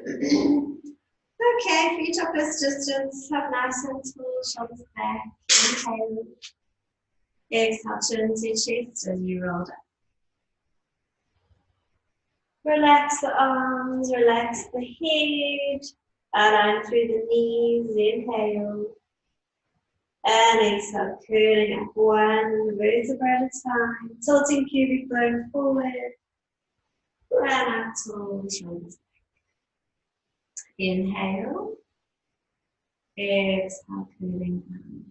Okay, feet up as distance, have nice and tall, shoulders back. Inhale. Exhale, chin to chest as you roll down. Relax the arms, relax the head. Align through the knees, inhale. And exhale, curling up one vertebra at a time, tilting pubic bone forward. And up tall, shoulders back. Inhale. Exhale, curling down.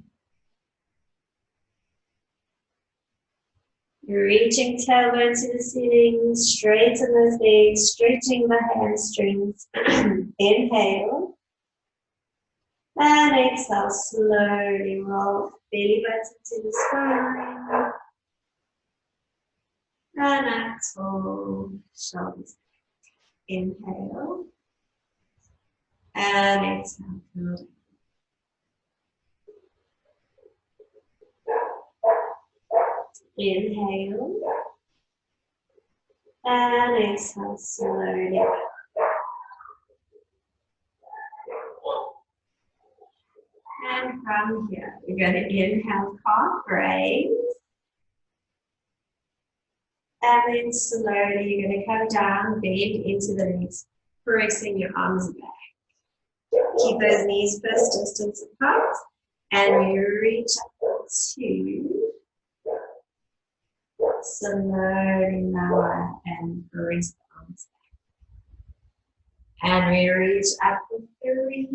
Reaching tailbone to the ceiling, straighten those legs, stretching the hamstrings. Inhale. And exhale, slowly roll belly button to the spine. And up tall, shoulders back. Inhale. And exhale, curl down. Inhale. And exhale, slowly back. And from here, we're going to inhale, calf raise. And then slowly you're going to come down, bend into the knees, pressing your arms back. Keep those knees first distance apart. And we reach up to slowly lower and press the arms back. And we reach up for 3.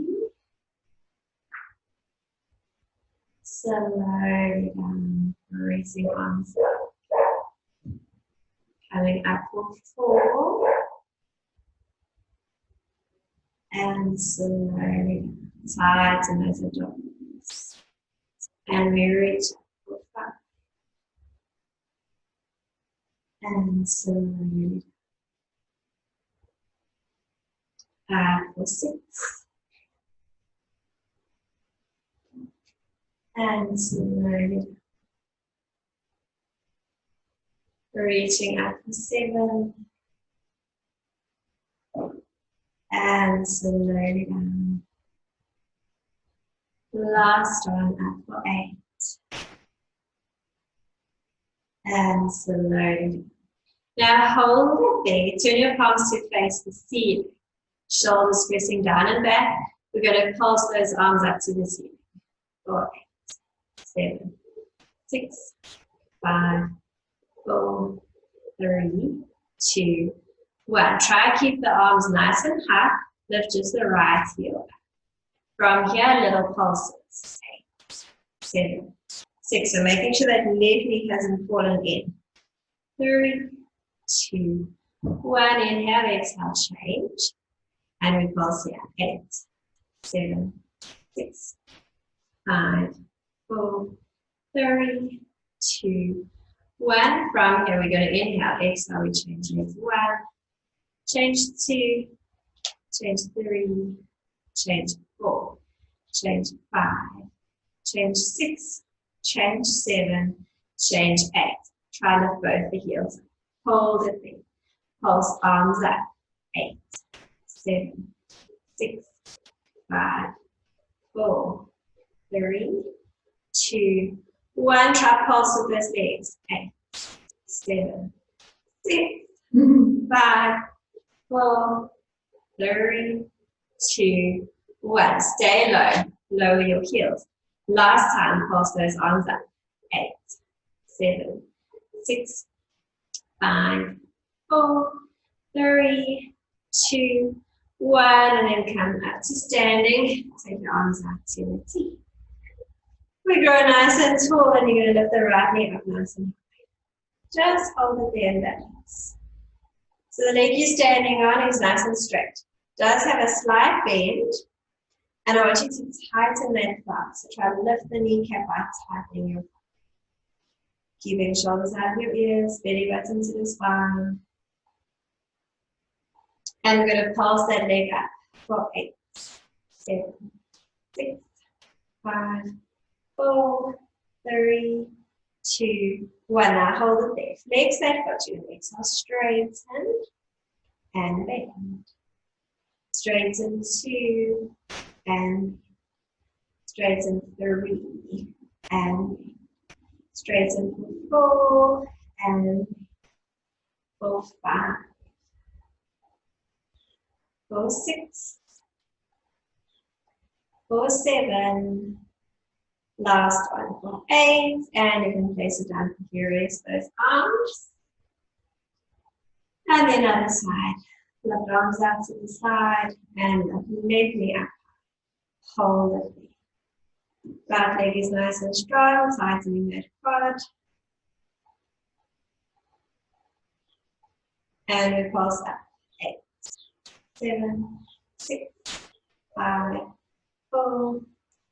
Slowly down, pressing arms back. Coming up for 4. And slowly down, tighten those abdominals. And we reach up for 5. And slowly up for 6. And slowly reaching up for 7. And slowly down. Last one, up for 8. And slowly down. Now hold it there. Turn your palms to face the ceiling. Shoulders pressing down and back. We're going to pulse those arms up to the ceiling. 4, 7, 6, 5, 4, 3, 2, 1. Try to keep the arms nice and high. Lift just the right heel. From here, little pulses. 8, 7, 6. So making sure that left knee hasn't fallen in. 3, 2, 1. Inhale, exhale, change. And we pulse here. 8, 7, 6, 5, 4, 3, 2, 1. From here, we're going to inhale, exhale, we change legs. 1, change 2, change 3, change 4, change 5, change 6, change 7, change 8. Try lift both the heels. Hold it there. Pulse arms up. 8, 7, 6, 5, 4, 3, 2, 1. Try pulse with those legs. 8, 7, 6, 5, 4, 3, 2, 1. Stay low. Lower your heels. Last time, pulse those arms up. 8, 7, 6, 5, 4, 3, 2, 1. And then come up to standing. Take your arms out to the T. We grow nice and tall, and you're going to lift the right knee up nice and high. Just hold it there and balance. So the leg you're standing on is nice and straight. Does have a slight bend, and I want you to tighten that thigh. So try to lift the kneecap by tightening your thigh. Keeping shoulders out of your ears, belly button to the spine. And we're going to pulse that leg up for 8, 7, 6, 5, 4, 3, 2, 1. Now hold it there. Flex that foot. Your legs are straightened and bend. straighten 2, and straighten 3, and straighten for 4, and for 5, for 6, for 7, last one for 8, and you can place it down here, rest those arms. And then other side, left arms out to the side, and left knee up, hold it. Right leg is nice and strong, tightening that quad. And we pulse up. 8, 7, 6, 5, 4,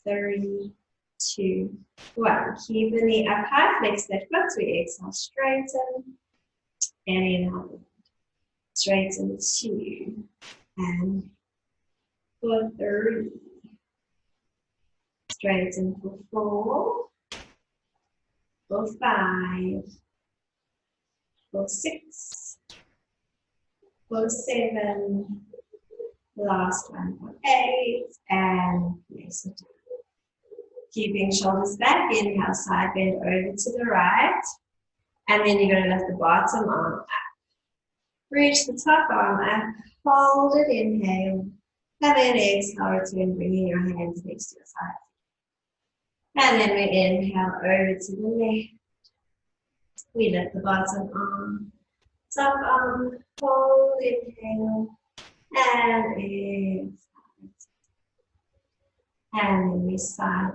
3, 2, 1. Keep the knee up high, flex that foot. We exhale, straighten. And inhale. Straighten 2. And for 3. Straighten for 4. For 5. For 6. For 7. Last one for 8. And place it down. Keeping shoulders back, inhale, side bend over to the right. And then you're going to lift the bottom arm up. Reach the top arm up, hold it, inhale. And then exhale, return, bringing your hands next to your side. And then we inhale over to the left. We lift the bottom arm, top arm, hold, inhale. And exhale. And then we side.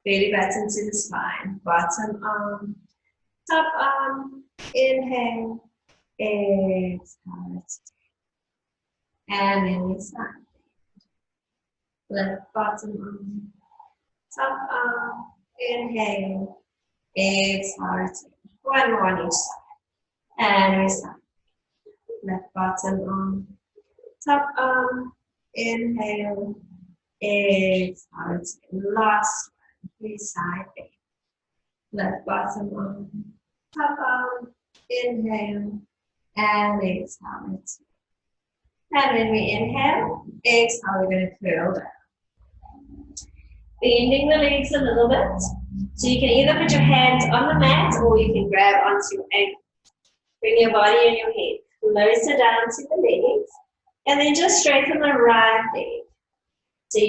Belly button to the spine, bottom arm, top arm, inhale, exhale, and then we side. Left bottom arm, top arm, inhale, exhale, one more on each side, and we side. Left bottom arm, top arm, inhale, exhale, last. Side bend. Left bottom arm, top arm, inhale, and exhale. And when we inhale, exhale, we're going to curl down. Bending the legs a little bit. So you can either put your hands on the mat or you can grab onto your ankle. Bring your body and your head closer down to the legs. And then just straighten the right leg. So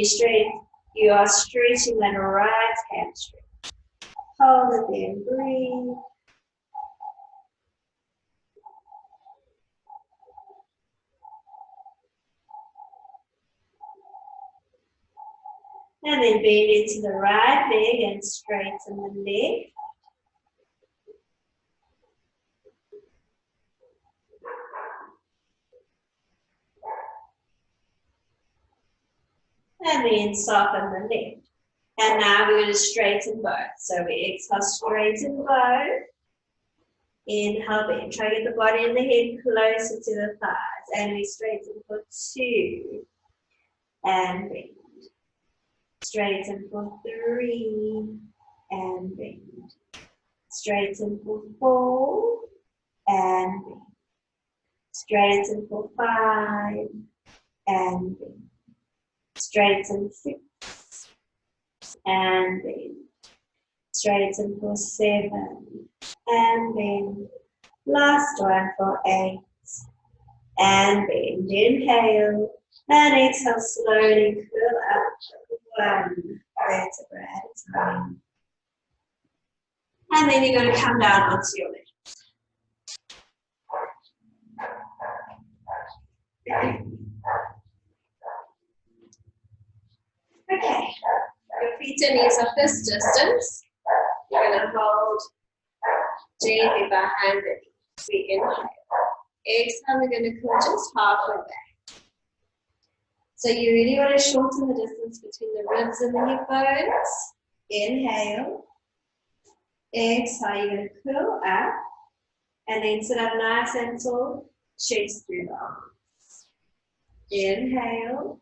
you are stretching that right hamstring. Hold it there, breathe. And then bend into the right leg and straighten the leg. And then soften the leg. And now we're going to straighten both. So we exhale, straighten both. Inhale, bend. Try to get the body and the head closer to the thighs. And we straighten for 2. And bend. Straighten for 3. And bend. Straighten for 4. And bend. Straighten for 5. And bend. Straighten 6. And bend. Straighten for 7. And bend. Last one for 8. And bend. Inhale. And exhale, slowly curl up 1 vertebra at a time. And then you're going to come down onto your legs. Okay. Your feet and knees are fist distance. You're going to hold gently behind the knees. We inhale. Exhale, we're going to come just halfway back. So you really want to shorten the distance between the ribs and the hip bones. Inhale. Exhale, you're going to curl up. And then sit up nice and tall. Chest through the arms. Inhale.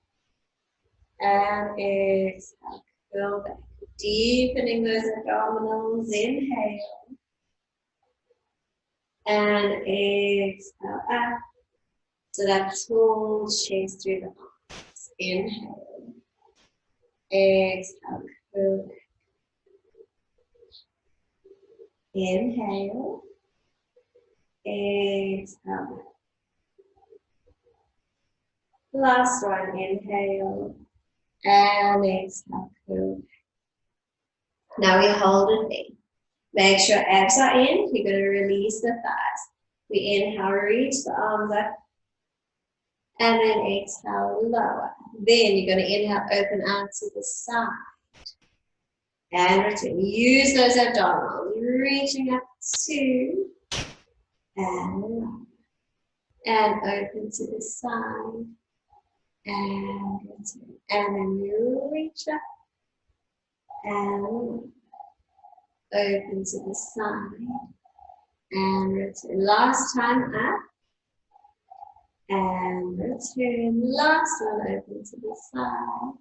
And exhale. Curl back. Deepening those abdominals. Inhale. And exhale up. Sit up tall. Chest through the arms. Inhale. Exhale. Curl. Inhale. Exhale. Last one. Inhale. And exhale. Curl. Now we hold it there. Make sure abs are in. You're going to release the thighs. We inhale, reach the arms up. And then exhale, lower. Then you're going to inhale, open out to the side. And return. Use those abdominals. Reaching up 2. And lower. And open to the side. And return. And then you reach up. And lower. Open to the side. And return. Last time up. And return. Last one, open to the side.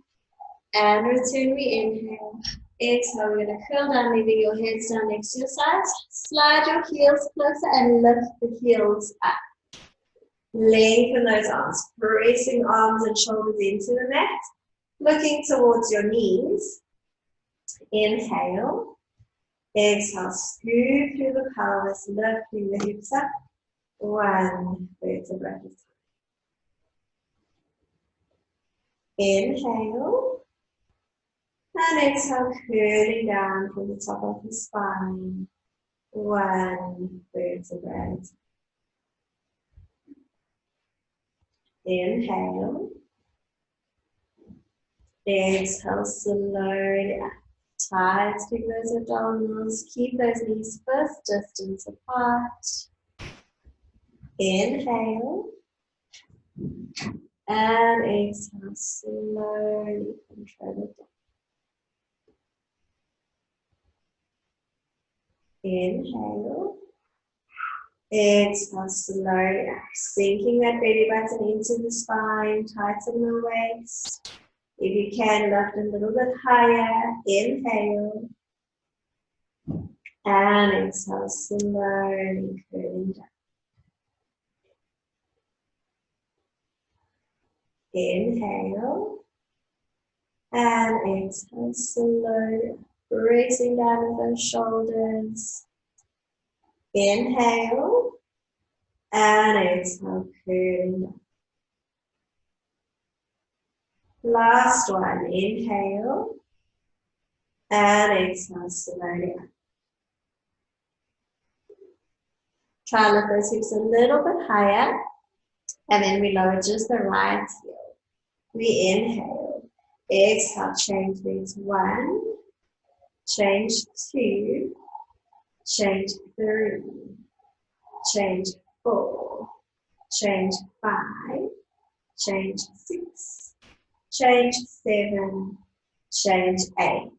And return. We inhale. Exhale. We're going to curl down, leaving your heads down next to your sides. Slide your heels closer and lift the heels up. Lengthen those arms. Pressing arms and shoulders into the mat. Looking towards your knees. Inhale. Exhale. Scoop through the pelvis, lifting the hips up. 1 vertebra at a time. Inhale. And exhale, curling down from the top of the spine. 1 vertebra at a time. Inhale. Exhale, slowly up. Tight through those abdominals. Keep those knees first distance apart. Inhale. And exhale, slowly control it down. Inhale. Exhale, slowly up. Sinking that belly button into the spine. Tighten the waist. If you can, lift a little bit higher. Inhale. And exhale, slowly curling down. Inhale. And exhale, slowly raising down with those shoulders. Inhale. And exhale, curling down. Last one, inhale. And exhale, slowly up. Try to lift those hips a little bit higher. And then we lower just the right heel. We inhale. Exhale, change legs. 1. Change 2. Change 3. Change 4. Change 5. Change 6. Change 7. Change 8.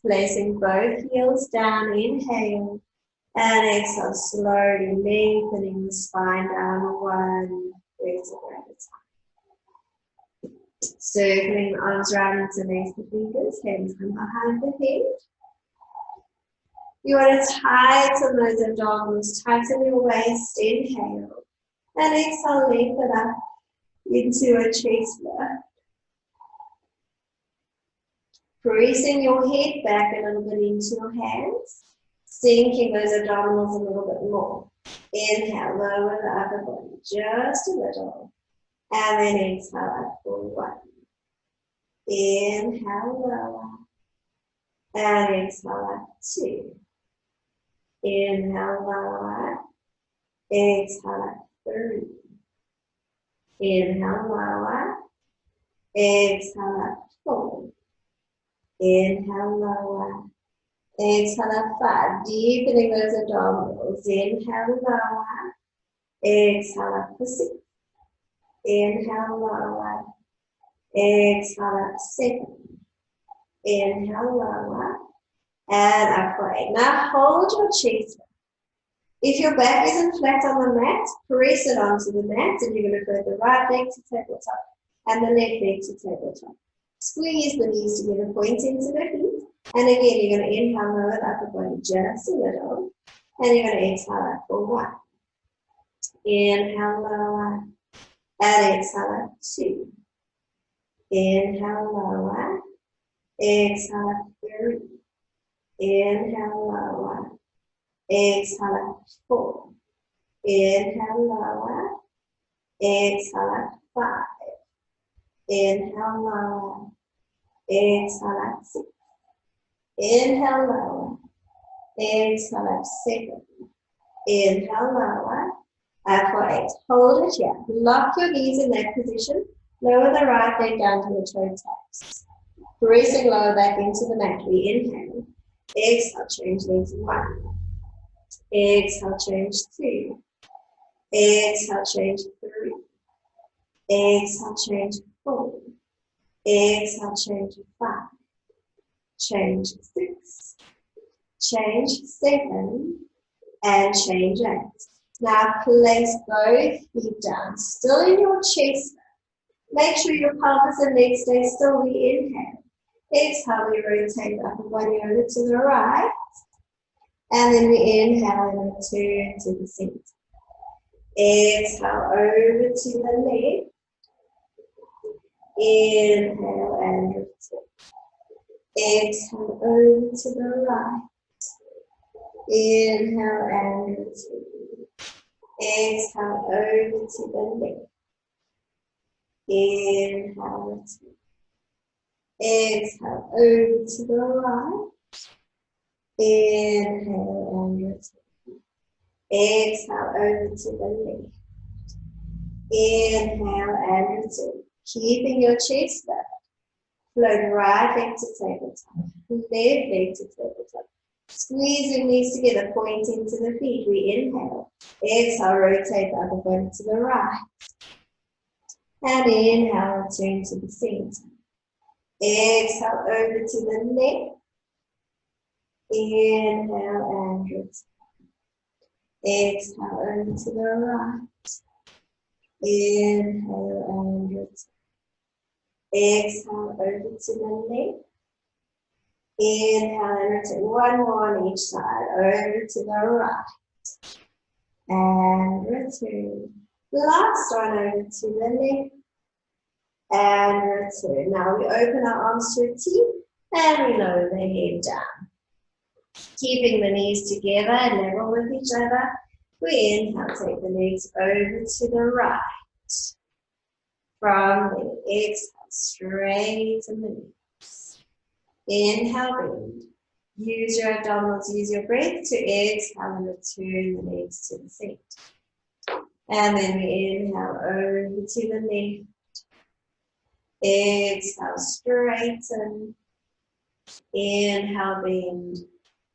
Placing both heels down. Inhale. And exhale, slowly lengthening the spine down 1 vertebra at a time. Circling the arms around interlace the fingers, hands come behind the head. You want to tighten those abdominals, tighten your waist, inhale. And exhale, lengthen up into a chest lift. Pressing your head back a little bit into your hands. Sinking those abdominals a little bit more. Inhale, lower the upper body just a little. And then exhale up for 1. Inhale, lower. And exhale up 2. Inhale, lower. Exhale up 3. Inhale, lower. Exhale up 4. Inhale, lower. Exhale up 5, deepening those abdominals. Inhale, lower. Exhale up for 6. Inhale, lower. Exhale up 7. Inhale, lower. And up for 8. Now hold your chest. If your back isn't flat on the mat, press it onto the mat, and you're going to put the right leg to tabletop and the left leg to tabletop. Squeeze the knees together, pointing to the feet. And again, you're going to inhale, lower the upper body just a little. And you're going to exhale up for 1. Inhale, lower. And exhale up 2. Inhale, lower. Exhale at 3. Inhale, lower. Exhale at 4. Inhale, lower. Exhale at 5. Inhale, lower. Exhale at 6. Inhale, lower. Exhale at 7. Inhale, lower. For 8. Hold it here. Lock your knees in that position. Lower the right leg down to the toe taps. Pressing lower back into the mat. We inhale. Exhale, change legs 1. Exhale, change 2. Exhale, change 3. Exhale, change 4. Exhale, change 5. Change 6. Change 7. And change 8. Now place both feet down, still in your chest. Make sure your pelvis and legs stay still. We inhale. Exhale, we rotate the upper body over to the right. And then we inhale and return to the center. Exhale over to the left. Inhale and return. Exhale over to the right. Inhale and return. Exhale over to the left. Inhale, return. Exhale over to the right. Inhale and return. Exhale over to the left. Inhale and return. Keeping your chest up. Float right leg to tabletop. Left leg to tabletop. Squeezing knees together, pointing to the feet. We inhale. Exhale, rotate the upper body to the right. And inhale, return to the center. Exhale over to the left. Inhale and return. Exhale over to the right. Inhale and return. Exhale over to the left. Inhale and return. One more on each side. Over to the right. And return. Last one over to the left. And return. Now we open our arms to a T. And we lower the head down. Keeping the knees together and level with each other. We inhale, take the legs over to the right. From the exhale, straighten the knees. Inhale, bend. Use your abdominals, use your breath to exhale and return the legs to the center. And then we inhale over to the left. Exhale, straighten. Inhale, bend.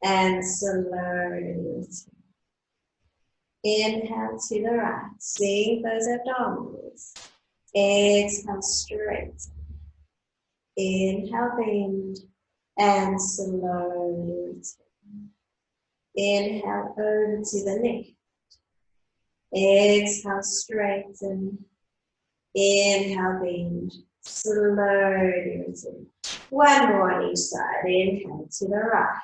And slowly return. Inhale to the right. Sink those abdominals. Exhale, straighten. Inhale, bend. And slowly return. Inhale over to the left. Exhale, straighten. Inhale, bend. Slowly return. One more on each side. Inhale to the right.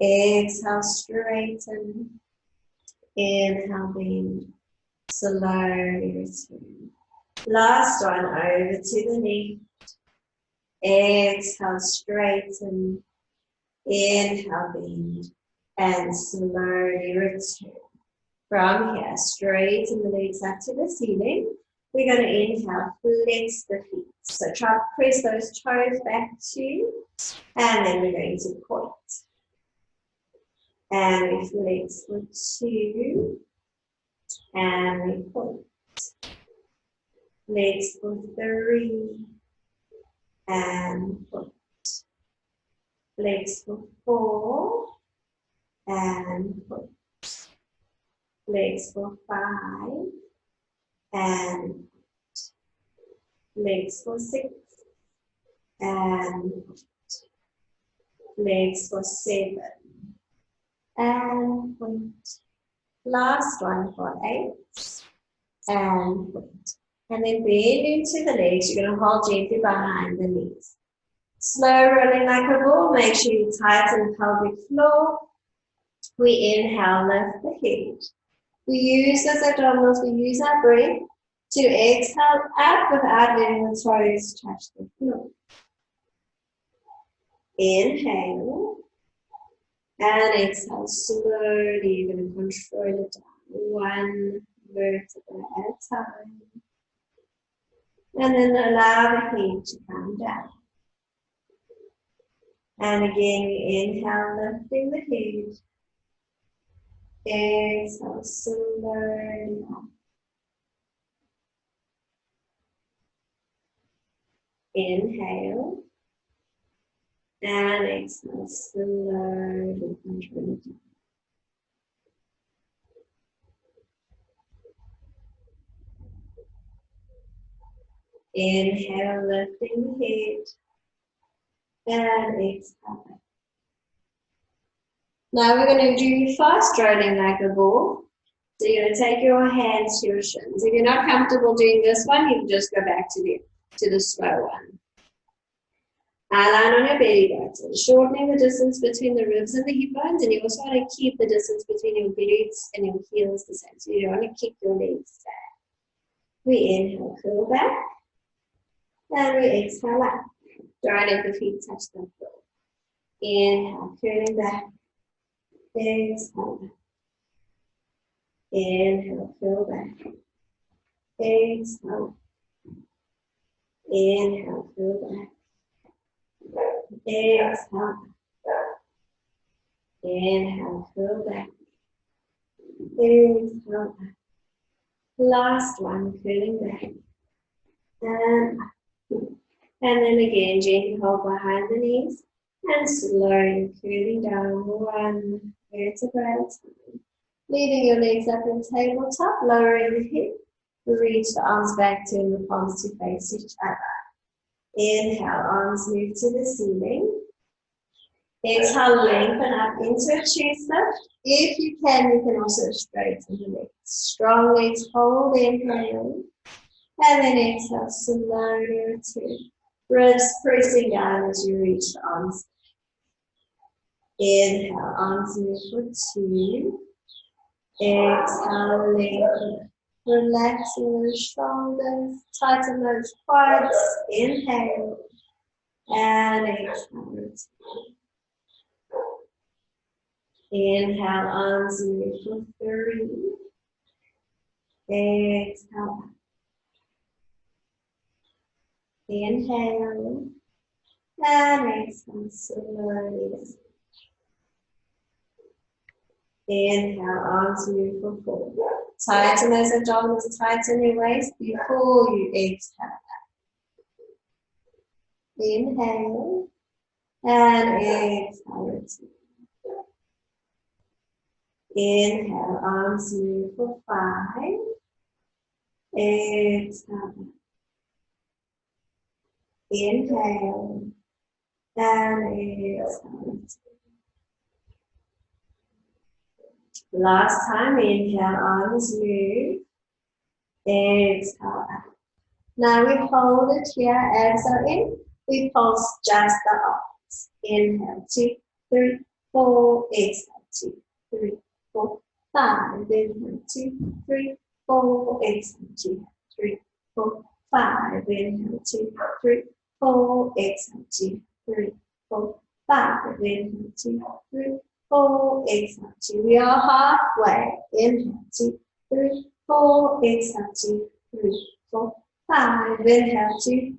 Exhale, straighten. Inhale, bend. Slowly return. Last one, over to the left. Exhale, straighten. Inhale, bend. And slowly return. From here, straighten the legs up to the ceiling. We're going to inhale, flex the feet. So try to press those toes back to you. And then we're going to point. And we flex for 2. And we point. Flex for 3. And point. Flex for 4. And point. Flex for 5. And point. Flex for 6. And point. Flex for 7. And point. Last one for 8. And point. And then bend into the legs. You're going to hold gently behind the knees. Slow rolling like a ball. Make sure you tighten the pelvic floor. We inhale, lift the head. We use those abdominals. We use our breath To exhale up without letting the toes touch the floor. Inhale. And exhale slowly. You're going to control it down. One vertebra at a time. And then allow the head to come down. And again, inhale, lifting the head. Exhale slowly up. Inhale. And exhale slowly control it down. Inhale, lifting the head, and exhale. Now we're going to do fast rolling like a ball. So you're going to take your hands to your shins. If you're not comfortable doing this one, you can just go back to the slow one. Eye line on your belly button, shortening the distance between the ribs and the hip bones, and you also want to keep the distance between your glutes and your heels the same. So you don't want to kick your legs back. We inhale, curl back. And we exhale up. Don't let the feet touch the floor. Inhale, curling back. Exhale back. Inhale, curl back. Exhale. Inhale, curl back. Exhale. Inhale, curl back. Exhale back. Last one, curling back. And up. And then again, gently hold behind the knees and slowly curling down one vertebra at a time. Leaving your legs up in tabletop, lowering the hip. Reach the arms back, turn the palms to face each other. Inhale, arms move to the ceiling. Exhale, lengthen up into a chest lift. If you can also straighten the legs. Strong legs, hold inhale. And then exhale, slowly return. Ribs pressing down as you reach the arms. Inhale, arms move for 2. Exhale, lengthen. Relaxing those shoulders, tighten those quads. Inhale. And exhale, return. Inhale, arms move for 3. Exhale. Inhale. And exhale, slowly down. Inhale, arms move for 4. Tighten those abdominals, tighten your waist before you exhale. Inhale. And exhale, return. Inhale, arms move for 5. Exhale. Inhale. And exhale. Last time, inhale, arms move. Exhale. Now we hold it here, exhale in. We pulse just the arms. Inhale, 2, 3, 4. Exhale, 2, 3, 4, 5. Inhale, 2, 3, 4. Exhale, 2, 3, 4, 5. Inhale, 2, 3, 4. Exhale, 2, 3, 4, 5. Inhale, 2, 3, 4. Exhale, 2. We are halfway. Inhale, 2, 3, 4. Exhale, 2, 3, 4, 5. Inhale, 2,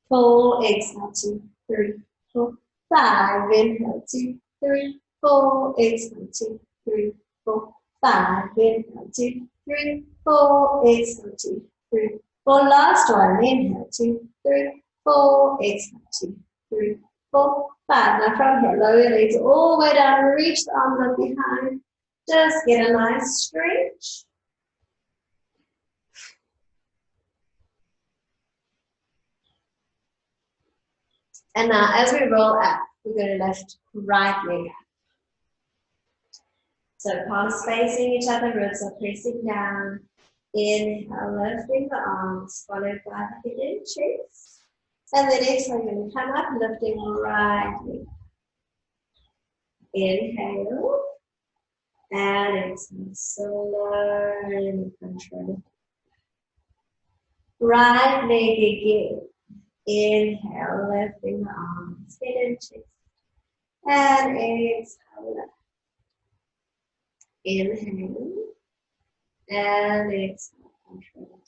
4. Exhale, 2, 3, 4, 5. Inhale, 2, 3, 4. Exhale, 2, 3, 4, 5. Inhale, 2, 3, 4. Exhale, 2, 3, 4. Last one. Inhale, 2, 3, 4. Exhale, 2, 3, 4, 5. Now from here, lower your legs all the way down. Reach the arms up behind. Just get a nice stretch. And now as we roll up, we're going to lift right leg up. So palms facing each other, ribs are pressing down. Inhale, lifting the arms, followed by the head and chest. And then exhale, you're going to come up, lifting right leg. Inhale. And exhale, slowly control. Right leg again. Inhale, lifting the arms, head and chest. And exhale, left. Inhale. And exhale, control.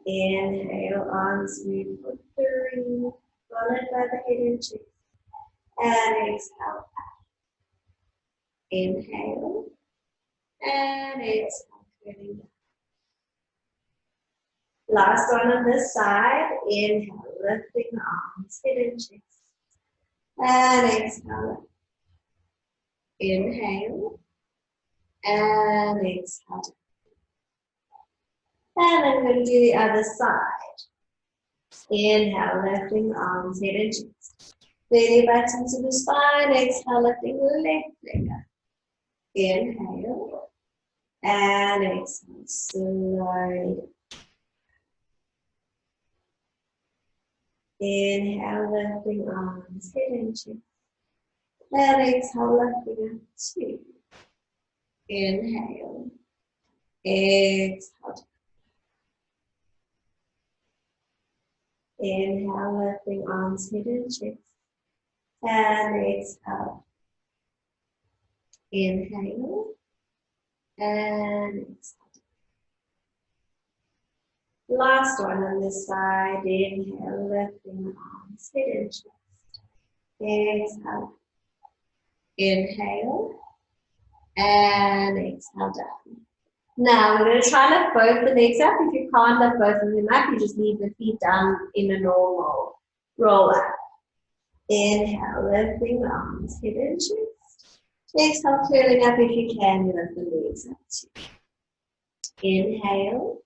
Inhale, arms move for 3, followed by the head and chest. And exhale, inhale. And exhale, curling down. Last one on this side. Inhale, lifting the arms, head and chest. And exhale. Inhale. And exhale. And I'm going to do the other side. Inhale, lifting the arms, head and chest. Belly button to the spine. Exhale, lifting the left leg up. Inhale. And exhale, slowly. Inhale, lifting arms, head and chest. And exhale, lifting up 2. Inhale. Exhale. Inhale, lifting arms, head and chest. And exhale. Inhale. And exhale. Last one on this side. Inhale, lifting the arms, head and chest. Exhale. Inhale. And exhale down. Now we're going to try lift both the legs up. If you can't lift both of them up, you just leave the feet down in a normal roll up. Inhale, lifting the arms, head and chest. Exhale, curling up if you can, you lift the legs up too. Inhale.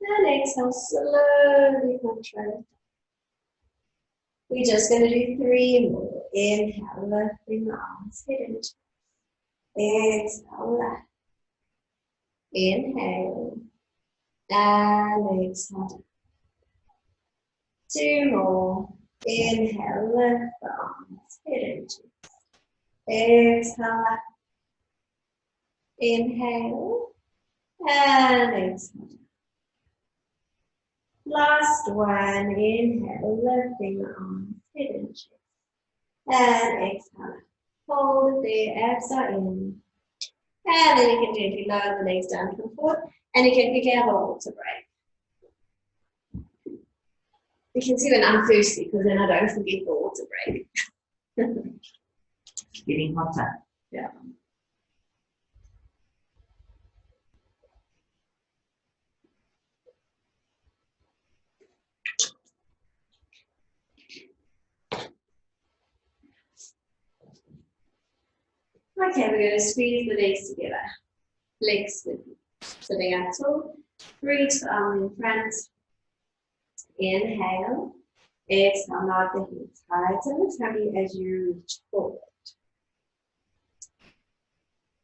And exhale, slowly control it. We're just going to do 3 more. Inhale, lifting the arms, head and chest. Exhale, left. Inhale. And exhale. 2 more. Inhale, lift the arms, head and chest. Exhale, left. Inhale. And exhale. Last one, inhale, lifting the arms, head and chest. And exhale. Hold it there, abs are in. And then you can gently lower the legs down to the floor. And you can have a water break. You can see when I'm thirsty, because then I don't forget the water break. Getting hotter. Yeah. Okay, we're going to squeeze the legs together. Legs sitting up tall. Reach the arm in front. Inhale. Exhale, nod the hips high to the tummy as you reach forward.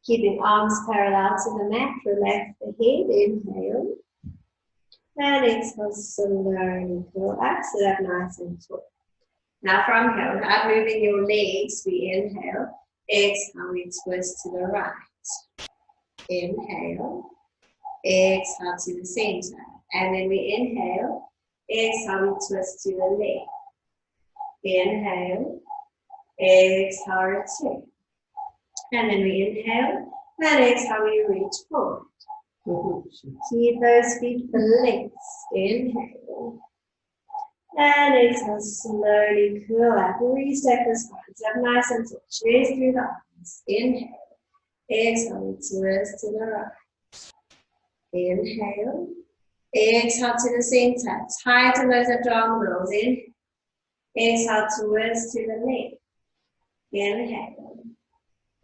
Keeping arms parallel to the mat, relax the head. Inhale. And exhale, slowly pull up, sit up nice and tall. Now from here, without moving your legs, we inhale. Exhale, we twist to the right. Inhale. Exhale to the center. And then we inhale. Exhale, we twist to the left. Inhale. Exhale, return. And then we inhale. And exhale, we reach forward. Keep those feet flexed. Inhale. And exhale, slowly curl up. Reset the spines up nice and tall. Chest through the arms. Inhale. Exhale, twist to the right. Inhale. Exhale to the center. Tighten those abdominals. Inhale. Exhale, twist to the left. Inhale.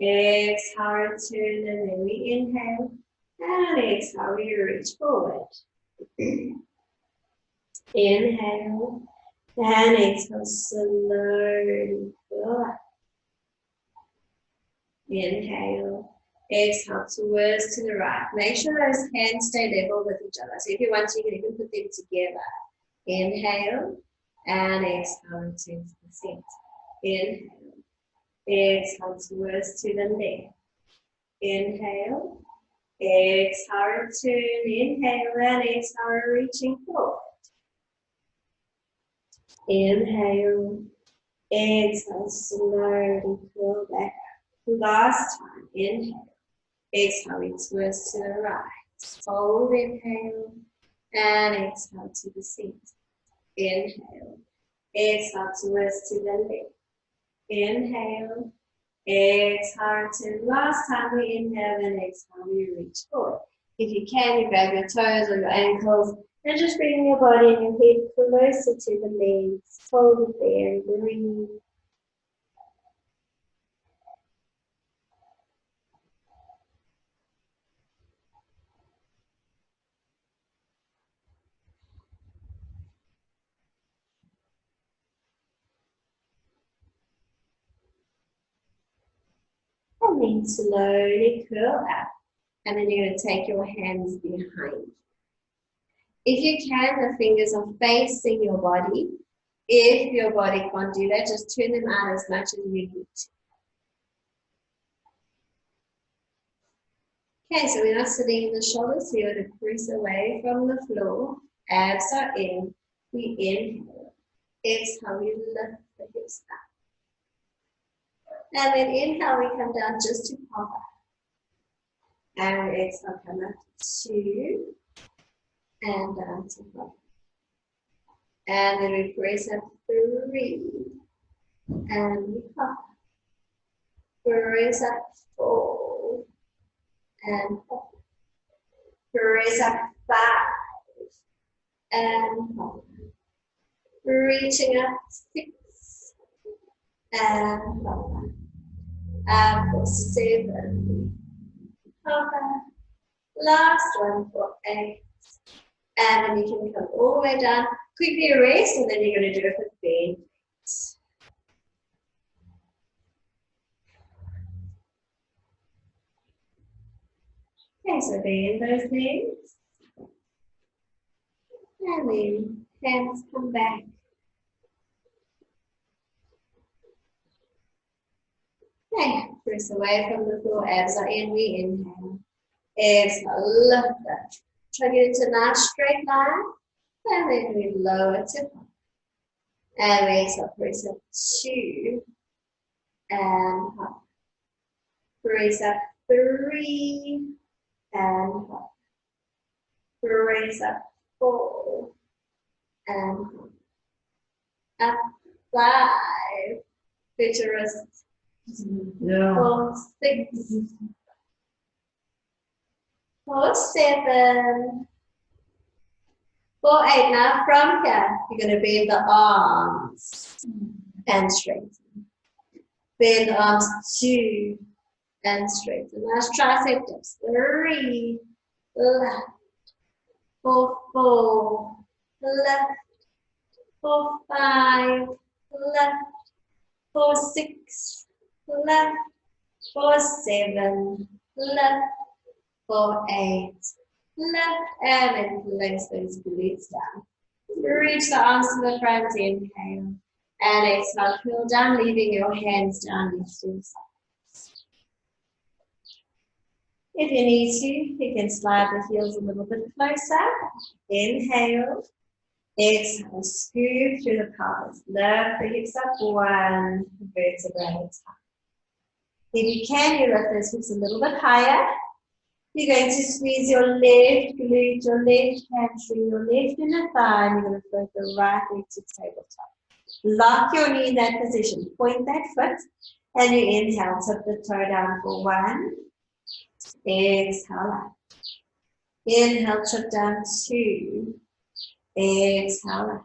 Exhale, return, and then we inhale. And exhale, we reach forward. Inhale. And exhale, slowly pull up. Inhale. Exhale, twist to the right. Make sure those hands stay level with each other. So if you want to, you can even put them together. Inhale. And exhale, return to the center. Inhale. Exhale, twist to the left. Inhale. Exhale, return. Inhale and exhale, reaching forward. Inhale. Exhale, slowly pull back up. Last time, inhale. Exhale, we twist to the right. Hold, inhale. And exhale to the center. Inhale. Exhale, twist to the left. Inhale. Exhale, to last time we inhale and exhale, we reach forward. If you can, you grab your toes or your ankles and just bring your body and your head closer to the legs. Hold it there and breathe. And then slowly curl up. And then you're going to take your hands behind. If you can, the fingers are facing your body. If your body can't do that, just turn them out as much as you need to. Okay, so we're not sitting in the shoulders, so you're going to press away from the floor. Abs are in. We inhale. Exhale, we lift the hips up. And then inhale, we come down just to hover. And exhale, come up to 2. And down to 1. And then we press up 3. And we hover. Press up 4. And hover. Press up 5. And hover. Reaching up 6. And hover. Up for 7. Hover. Last one for 8. And then you can come all the way down. Quickly rest, and then you're going to do it with bend. Okay, so bend those legs. And then hands come back. Okay, press away from the floor. Abs are in. We inhale. Exhale, lift up. Try to get into a nice straight line. And then we lower to 1. And we exhale, press up 2. And up. Press up 3. And up. Press up 4. And up 5. Fit your wrists. 4, 6. 4, 7. 4, 8. Now from here, you're going to bend the arms and straighten. Bend the arms 2 and straighten. Last tricep dips. 3, left. 4, 4, left. 4, 5, left. 4, 6, left. 4, 7, left. 4, 8, left. And then place those glutes down. Reach the arms to the front, inhale. And exhale, curl down, leaving your hands down each to the side. If you need to, you can slide the heels a little bit closer. Inhale. Exhale, scoop through the pelvis. Lift the hips up 1 vertebra at a time. If you can, you lift those hips a little bit higher. You're going to squeeze your left glute, your left hamstring, your left inner thigh, and you're going to float the right leg to tabletop. Lock your knee in that position. Point that foot, and you inhale. Tip the toe down for 1. Exhale up. Inhale, chip down 2. Exhale up.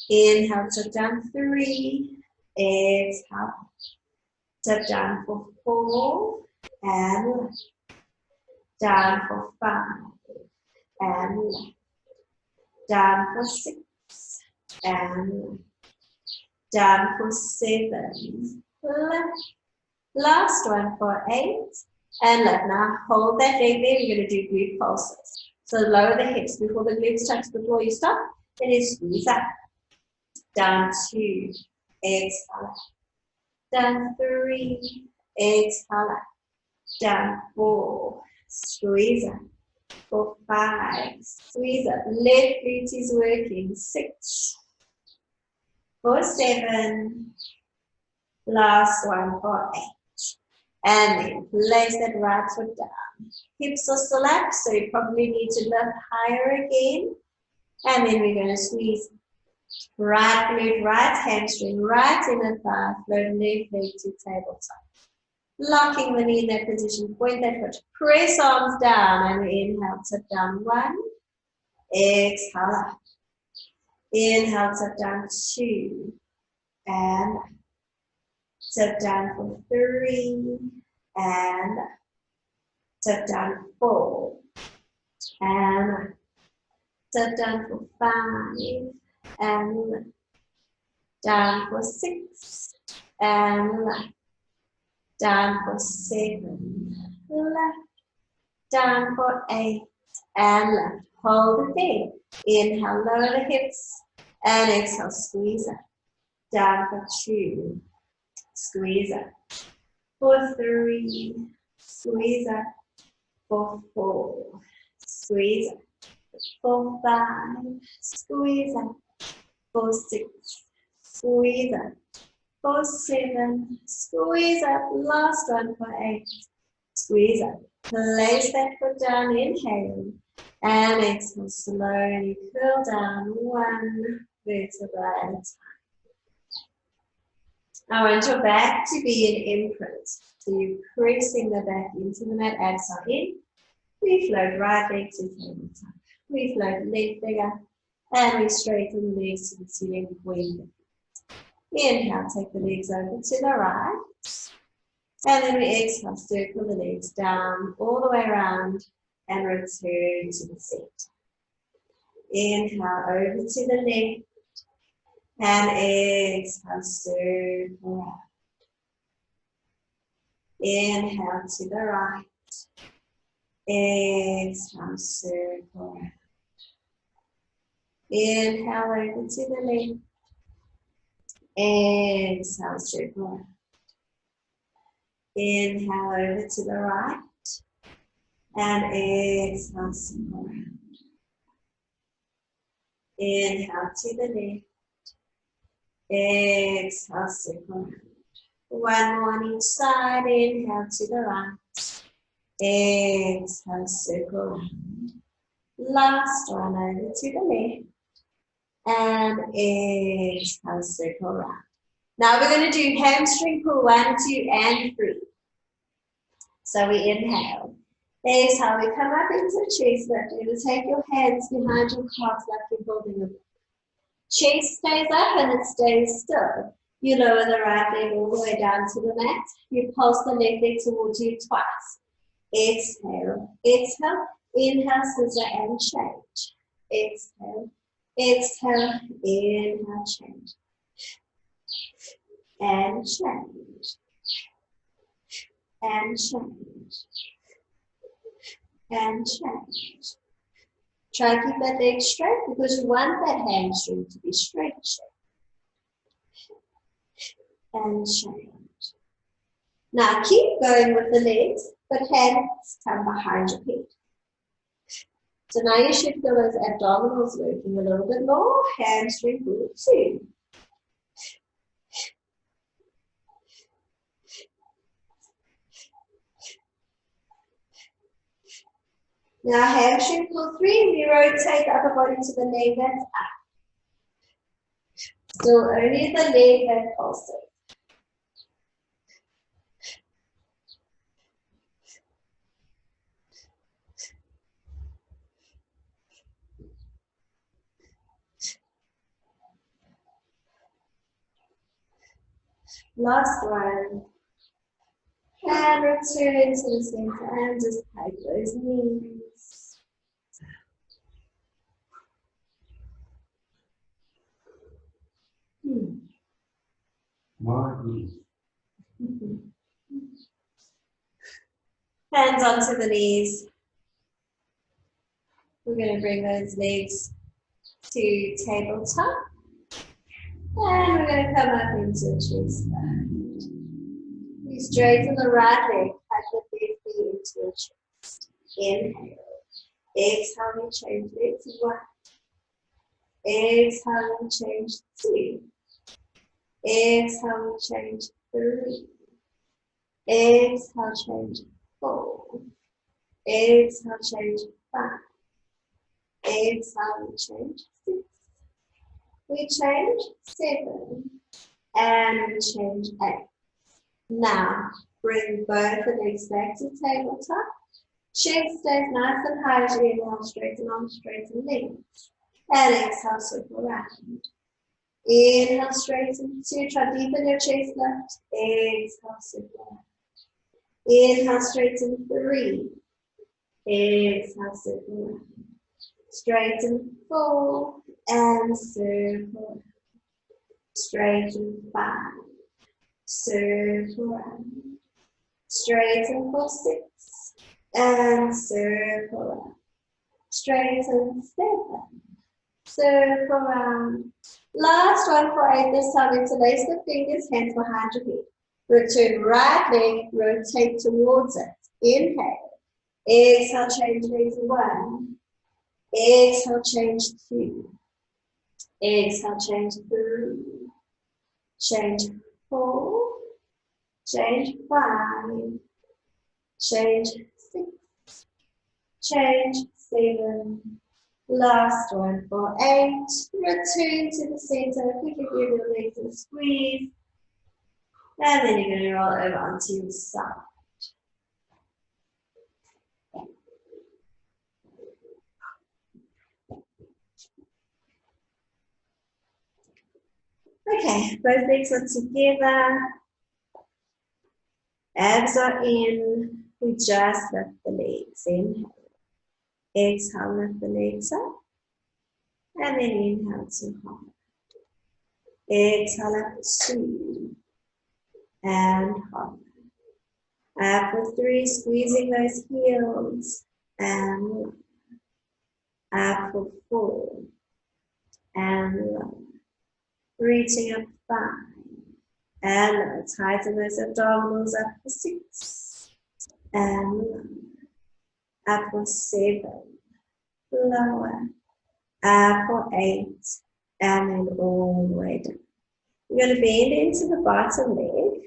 Inhale, chip down 3. Exhale. Tip down for 4. And left. Down for 5. And left. Down for 6. And left. Down for 7. Left. Last one for 8. And left. Now hold that leg there. We're going to do glute pulses. So lower the hips before the glutes touch the floor. You stop. Then you squeeze up. Down 2. Exhale. Down 3. Exhale. Down 4. Squeeze up. For 5. Squeeze up. Left glute is working. 6. For 7. Last one for 8. And then place that right foot down. Hips are still up, so you probably need to lift higher again. And then we're going to squeeze right glute, right hamstring, right inner thigh, float left leg to tabletop. Locking the knee in that position, point that foot, press arms down, and we inhale, tip down 1, exhale up. Inhale, tip down 2, and tip down for 3, and tip down 4, and tip down for 5, and down for 6, and left, down for 7, left, down for 8, and left. Hold it there. Inhale, lower the hips, and exhale, squeeze up. Down for 2, squeeze up. For 3, squeeze up. For 4, squeeze up. For 5, squeeze up. For 6, squeeze up. For 7, squeeze up. Last one for 8, squeeze up. Place that foot down, inhale, and exhale, slowly curl down 1 vertebra at a time. I want your back to be an imprint. So you're pressing the back into the mat, abs are in. We float right leg to tabletop. We float left leg up, and we straighten the legs to the ceiling between them. Inhale, take the legs over to the right. And then we exhale, circle the legs down all the way around and return to the seat. Inhale, over to the left. And exhale, circle around. Inhale to the right. Exhale, circle around. Inhale, over to the left. Exhale, circle around. Inhale, over to the right. And exhale, circle around. Inhale to the left. Exhale, circle around. One more on each side. Inhale to the right. Exhale, circle around. Last one, over to the left. And exhale, circle around. Now we're going to do hamstring pull 1, 2, and 3. So we inhale. Exhale, we come up into chest lift. You're going to take your hands behind your calves like you're holding a book. Chest stays up and it stays still. You lower the right leg all the way down to the mat. You pulse the left leg towards you twice. Exhale, exhale, inhale, scissor, and change. Exhale, exhale, inhale, change. And change. And change. And change. Try to keep that leg straight because you want that hamstring to be straight. And change. Now keep going with the legs, but hands come behind your head. So now you should feel those abdominals working a little bit more. Hamstring pull 2. Now hamstring pull 3, we rotate upper body to the leg that's up. Still only the leg that pulses. Last one. And return to the center and just hug those knees. Hands onto the knees. We're going to bring those legs to tabletop. And we're going to come up into a chest lift. You straighten the right leg, hug the left knee into your chest. Inhale. Exhale, we change legs. 1. Exhale, we change 2. Exhale, we change 3. Exhale, change 4. Exhale, change 5. Exhale, we change 6. We change 7. And we change 8. Now, bring both the legs back to tabletop. Chest stays nice and high as you inhale, straighten arms, straighten legs. And exhale, circle around. Inhale, straighten 2. Try deepen your chest lift. Exhale, circle around. Inhale, straighten 3. Exhale, circle around. Straighten 4. And circle around. Straighten 5. Circle around. Straighten for 6. And circle around. Straighten 7. Circle around. Last one for 8. This time interlace the fingers, hands behind your head. Return right leg, rotate towards it. Inhale. Exhale, change legs. 1. Exhale, change 2. Exhale, change 3. Change 4. Change 5. Change 6. Change 7. Last one for 8. Return to the center. Quickly give your legs a squeeze. And then you're going to roll over onto your side. Okay, both legs are together. Abs are in. We just lift the legs. Inhale. Exhale, lift the legs up. And then inhale to hold. Exhale up 2. And hold. Up for 3, squeezing those heels. And lower. Up for 4. And lower. Reaching up 5. And lower. Tighten those abdominals up for 6. And lower. Up for 7. Lower. Up for 8. And then all the way down. We're going to bend into the bottom leg.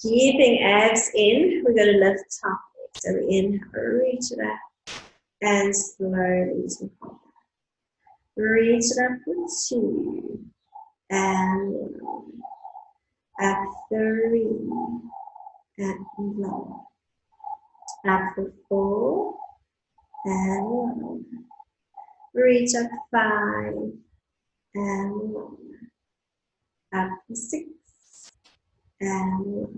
Keeping abs in, we're going to lift top leg. So we inhale, reach it up. And slowly to hold. Reach it up for 2. And lower. Up 3. And lower. Up for 4. And lower. Reach up 5. And lower. Up for 6. And lower.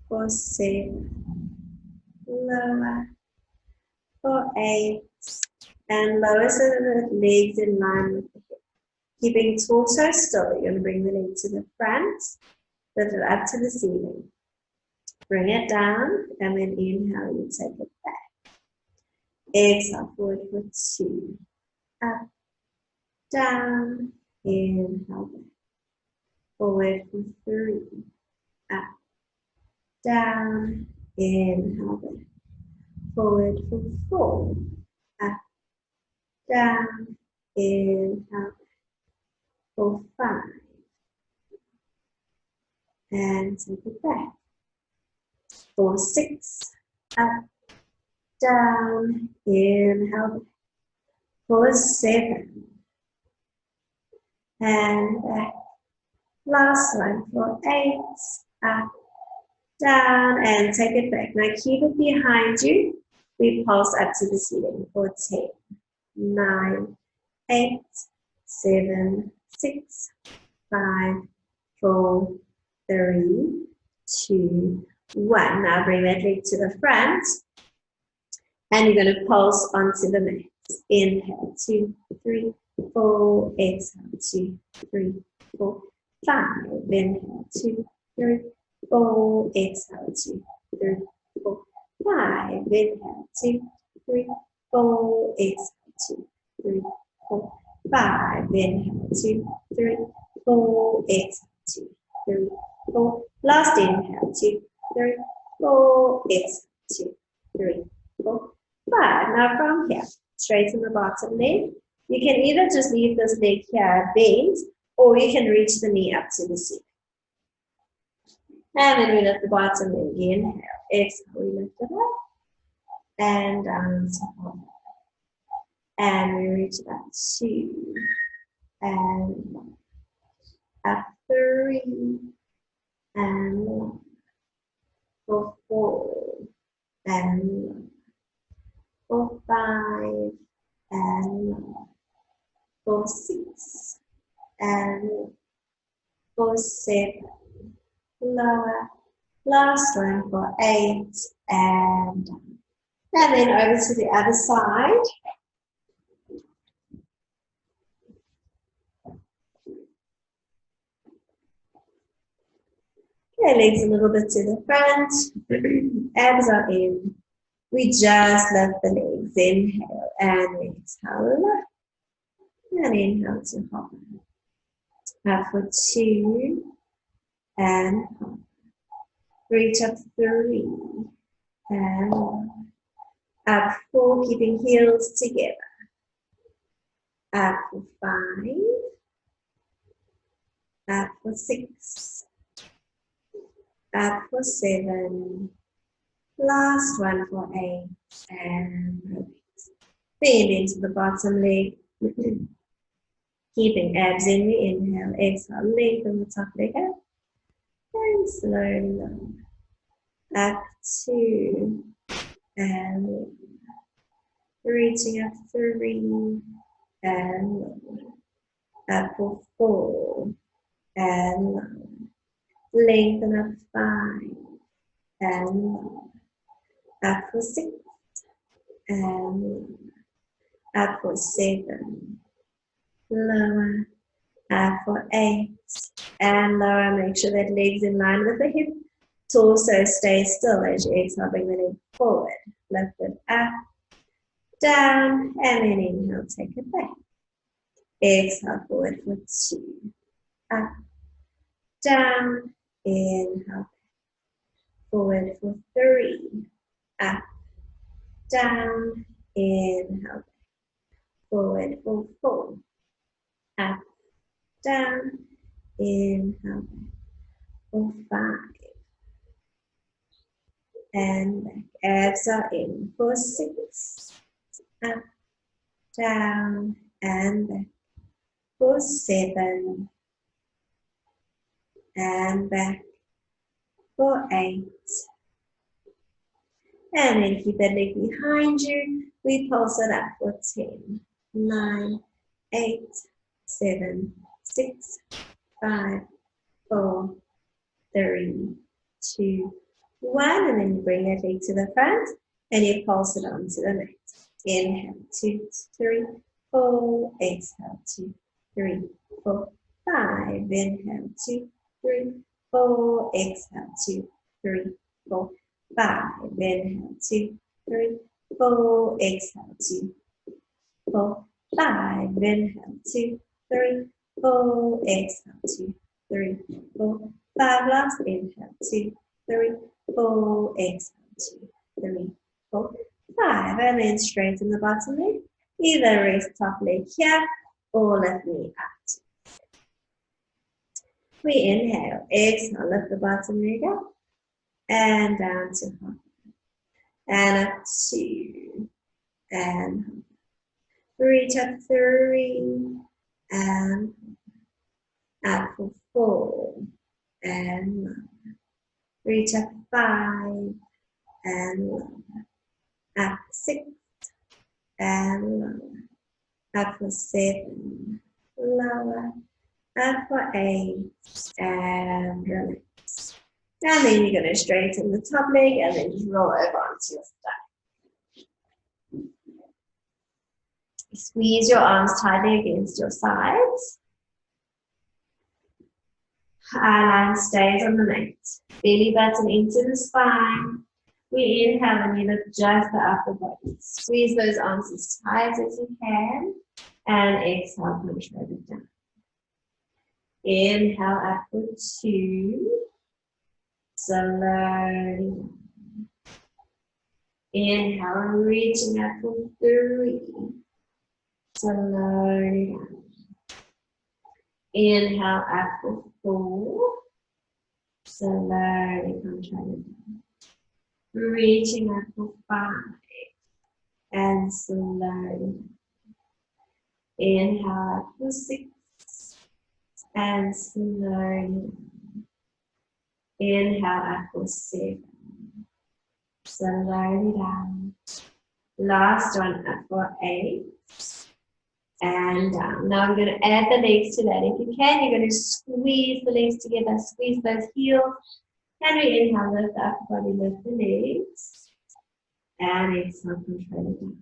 For 7. Lower. For 8. And lower so that the legs in line with the hip. Keeping torso still, you're going to bring the leg to the front, lift it up to the ceiling. Bring it down, and then inhale, you take it back. Exhale, forward for 2. Up, down, inhale back. Forward for 3. Up, down, inhale back. Forward for 4. Up, down, inhale back. For 5. And take it back. For 6. Up, down, inhale back. For 7. And back. Last one for 8. Up, down, and take it back. Now keep it behind you. We pulse up to the ceiling for 10, 9, 8, 7, 6, 5, 4, 3, 2, 1. Now bring that leg to the front. And you're going to pulse onto the mat. Inhale, 2, 3, 4. Exhale, 2, 3, 4, 5. Inhale, 2, 3, 4. Exhale, 2, 3, 4, 5. Inhale, 2, 3, 4. Exhale, 2, 3, 4, 5. Inhale, 2, 3, 4. Exhale, 2, 3, 4. Last inhale, 2, 3, 4, exhale, 2, 3, 4, 5. Now from here, straighten the bottom leg. You can either just leave this leg here bent, or you can reach the knee up to the seat. And then we lift the bottom leg, inhale, exhale, we lift it up, and down to 4. And we reach back 2, and up 3, and for 4, and for 5, and for 6, and for 7, lower, last one for 8, and down. And then over to the other side. Okay, legs a little bit to the front, abs are in. We just lift the legs, inhale and exhale. And inhale to hover. Up for 2, and hover. Reach up 3, and lower. Up 4, keeping heels together. Up for 5, up for 6, up for 7, last one for 8, and release. Bend into the bottom leg, keeping abs in, we inhale, exhale, lengthen the top leg up, and slowly lower. Up 2, and reaching up 3, and lower. Up for 4, and lower. Lengthen up 5, and lower. Up for 6, and lower. Up for 7, lower. Up for 8, and lower. Make sure that leg's in line with the hip. Torso stays still as you exhale, bring the leg forward. Lift it up, down, and then inhale, take it back. Exhale, forward for 2, up, down, inhale, forward for 3, up, down, inhale, forward for 4, up, down, inhale, for 5, and back. Abs are in for 6, up, down, and back. For 7, and back. For 8, and then keep that leg behind you. We pulse it up for 10, 9, 8, 7, 6, 5, 4, 3, 2, 1, and then you bring that leg to the front, and you pulse it onto the mat. Inhale, 2, 3, 4, exhale, 2, 3, 4, 5, inhale, 2, 3, 4, exhale, 2, 3, 4, 5, inhale, 2, 3, 4, exhale, 2, 4, 5, inhale, 2, 3, 4, exhale, 2, 3, 4, 5, last inhale, 2, 3, 4, exhale, 2, 3, 4, 5, and then straighten the bottom leg. Either raise top leg here or lift knee up. We inhale, exhale, lift the bottom leg up and down to hover. And up 2, and hover. Reach up 3, and up for 4, and lower. Reach up 5, and lower. Up 6, and lower. Up for 7, lower. Up for 8, and release. And then you're going to straighten the top leg and then just roll over onto your stomach. Squeeze your arms tightly against your sides. Eye line stays on the mat. Belly button into the spine. We inhale and you lift just the upper body. Squeeze those arms as tight as you can. And exhale, push over down. Inhale up for 2. Slowly. Inhale, reaching up for 3. Slowly down. Inhale, up for 4. Slowly contract down. Reaching up for 5. And slowly down. Inhale, up for 6. And slowly down. Inhale, up for 7. Slowly down. Last one, up for 8. And down. Now I'm going to add the legs to that. If you can, you're going to squeeze the legs together, squeeze those heels. And we inhale, lift the upper body, lift the legs. And exhale, control it down.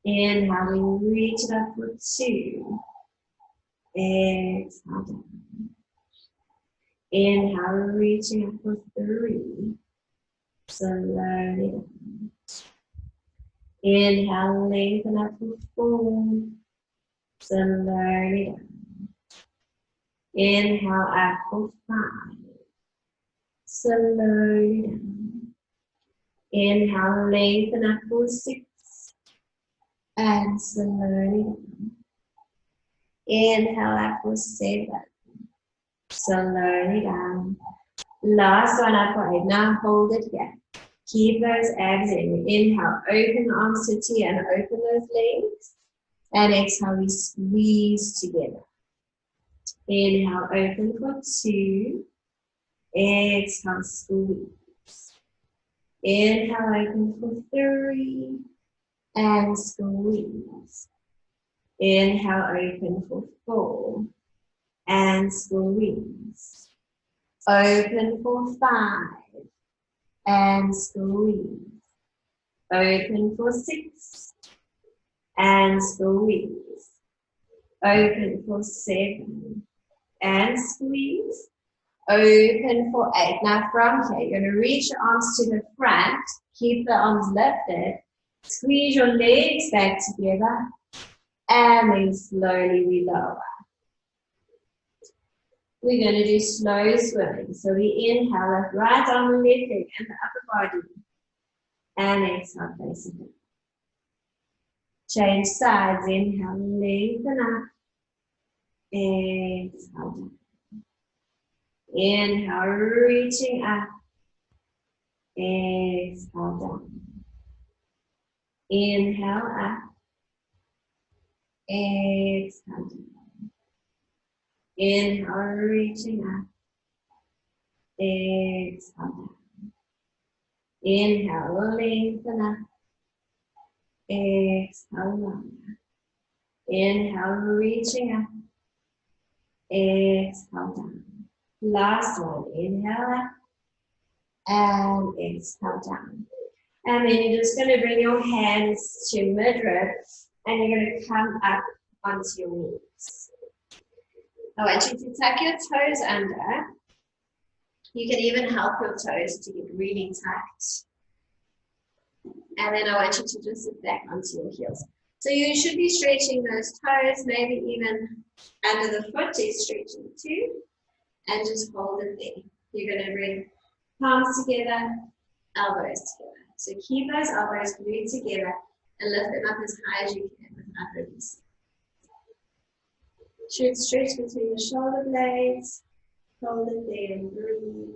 Inhale, we reach it up for 2. Exhale down. Inhale, reaching up for 3. Slowly down. Inhale, lengthen up for 4. Slowly down. Inhale, up for 5. Slowly down. Inhale, lengthen up for 6. And slowly down. Inhale, up for 7. Slowly down. Last one, up for 8. Now hold it here. Keep those abs in. Inhale, open the arms to T and open those legs. And exhale, we squeeze together. Inhale, open for 2. Exhale, squeeze. Inhale, open for 3. And squeeze. Inhale, open for 4. And squeeze. Open for 5. And squeeze. Open for 6. And squeeze. Open for 7. And squeeze. Open for 8. Now from here, you're going to reach your arms to the front. Keep the arms lifted. Squeeze your legs back together. And then slowly we lower. We're going to do slow swimming. So we inhale, lift right arm and left leg and the upper body. And exhale, face it down. Change sides. Inhale, lengthen up. Exhale down. Inhale, reaching up. Exhale down. Inhale up. Exhale down. Inhale, reaching up. Exhale down. Inhale, lengthen up. Exhale, longer. Inhale, reaching up. Exhale down. Last one. Inhale up. And exhale down. And then you're just going to bring your hands to midriff. And you're going to come up onto your knees. I want you to tuck your toes under. You can even help your toes to get really tucked. And then I want you to just sit back onto your heels. So you should be stretching those toes, maybe even under the foot is stretching too. And just hold it there. You're going to bring palms together, elbows together. So keep those elbows glued together and lift them up as high as you can without releasing. Should stretch between your shoulder blades. Hold it there and breathe.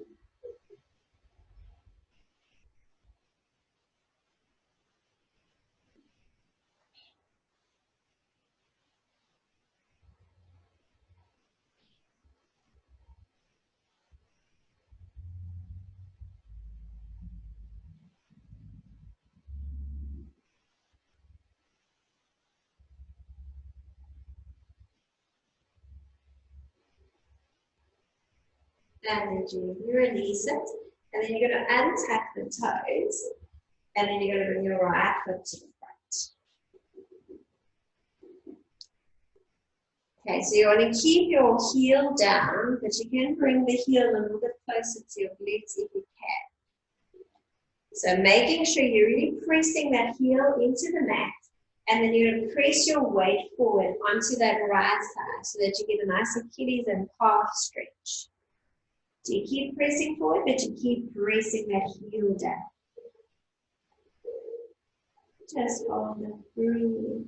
And then gently release it. And then you're going to untuck the toes. And then you're going to bring your right foot to the front. Okay, so you want to keep your heel down, but you can bring the heel a little bit closer to your glutes if you can. So making sure you're really pressing that heel into the mat. And then you're going to press your weight forward onto that right side so that you get a nice Achilles and calf stretch. So you keep pressing forward, but you keep pressing that heel down. Just hold it, breathe.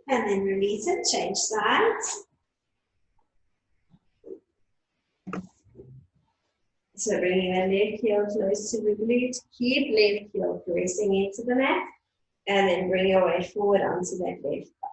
And then release it, change sides. So bringing the left heel close to the glute, keep left heel pressing into the mat, and then bring your weight forward onto that left thigh.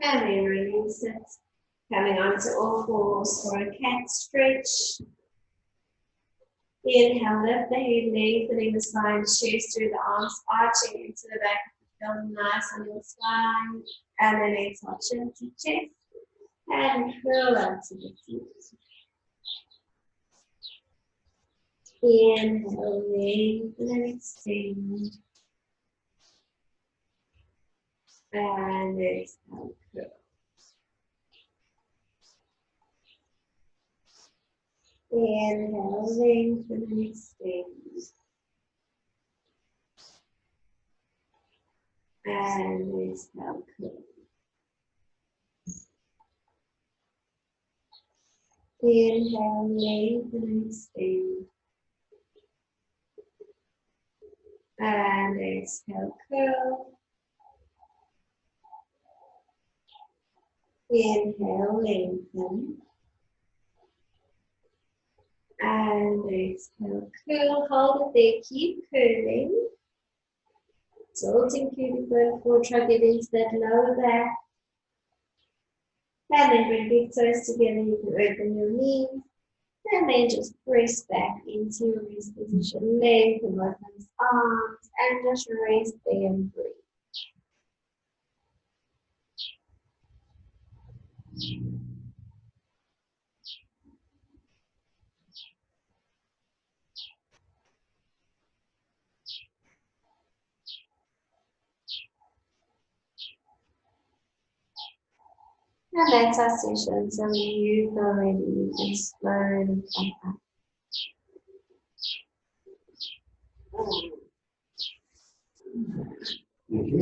And then release it. Coming onto all fours for a cat stretch. Inhale, lift the head, lengthening the spine, chest through the arms, arching into the back, feeling nice on your spine. And then exhale, chin to chest. And curl out to the feet. Inhale, lengthen and extend. And exhale, curl. Inhale, lengthen and extend. And exhale, curl. Inhale, lengthen and extend. And exhale, curl. Inhale, lengthen. And exhale, curl. Hold it there. Keep curling. Tilting pubic bone forward. Try to get into that lower back. And then bring big toes together. You can open your knees. And then just press back into your rest position. Lengthen both arms. And just rest there and breathe. And that's our session. So you feel ready, you can slowly come up.